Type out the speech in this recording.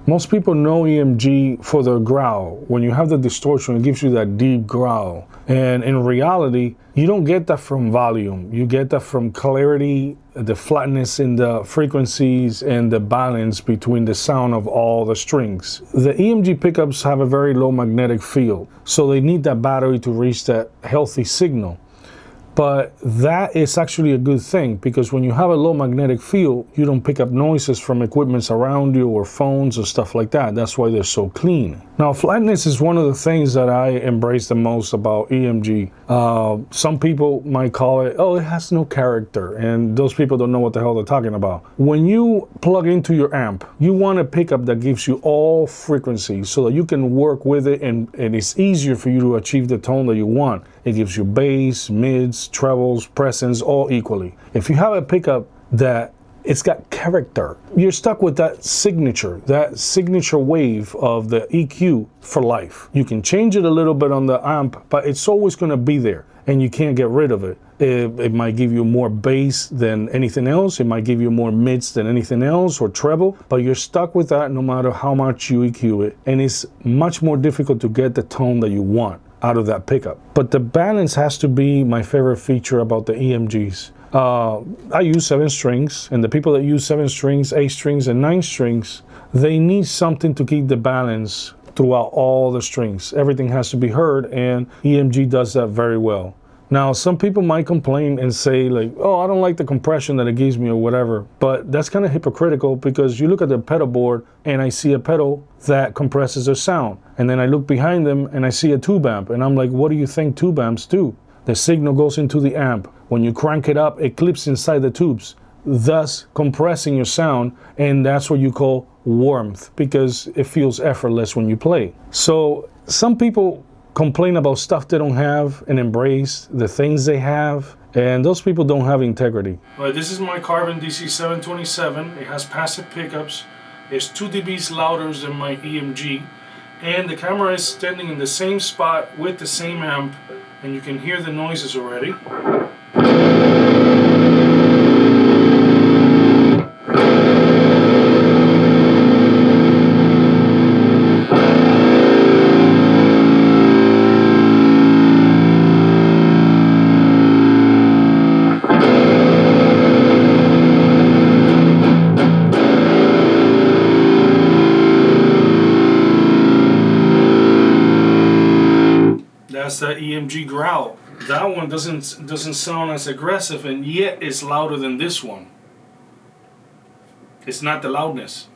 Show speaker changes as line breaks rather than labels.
Most people know EMG for the growl. When you have the distortion, it gives you that deep growl. And in reality, you don't get that from volume. You get that from clarity, the flatness in the frequencies, and the balance between the sound of all the strings. The EMG pickups have a very low magnetic field, so they need that battery to reach that healthy signal. But that is actually a good thing, because when you have a low magnetic field, you don't pick up noises from equipments around you or phones or stuff like that. That's why they're so clean. Now, flatness is one of the things that I embrace the most about EMG. Some people might call it, oh, it has no character, and those people don't know what the hell they're talking about. When you plug into your amp, you want a pickup that gives you all frequencies so that you can work with it, and it's easier for you to achieve the tone that you want. It gives you bass, mids, trebles, presence, all equally. If you have a pickup that it's got character, you're stuck with that signature wave of the EQ for life. You can change it a little bit on the amp, but it's always going to be there, and you can't get rid of it. It might give you more bass than anything else. It might give you more mids than anything else, or treble, but you're stuck with that no matter how much you EQ it, and it's much more difficult to get the tone that you want out of that pickup. But the balance has to be my favorite feature about the EMGs. I use 7 strings, and the people that use 7 strings, 8 strings, and 9 strings, they need something to keep the balance throughout all the strings. Everything has to be heard, and EMG does that very well. Now, some people might complain and say, like, oh, I don't like the compression that it gives me or whatever, but that's kind of hypocritical, because you look at the pedal board and I see a pedal that compresses the sound, and then I look behind them and I see a tube amp, and I'm like, what do you think tube amps do? The signal goes into the amp. When you crank it up, it clips inside the tubes, thus compressing your sound, and that's what you call warmth, because it feels effortless when you play. So some people complain about stuff they don't have and embrace the things they have, and those people don't have integrity. Right, this is my Carbon DC727. It has passive pickups. It's 2 dBs louder than my EMG, and the camera is standing in the same spot with the same amp, and you can hear the noises already. That's the EMG growl. That one doesn't sound as aggressive, and yet it's louder than this one. It's not the loudness.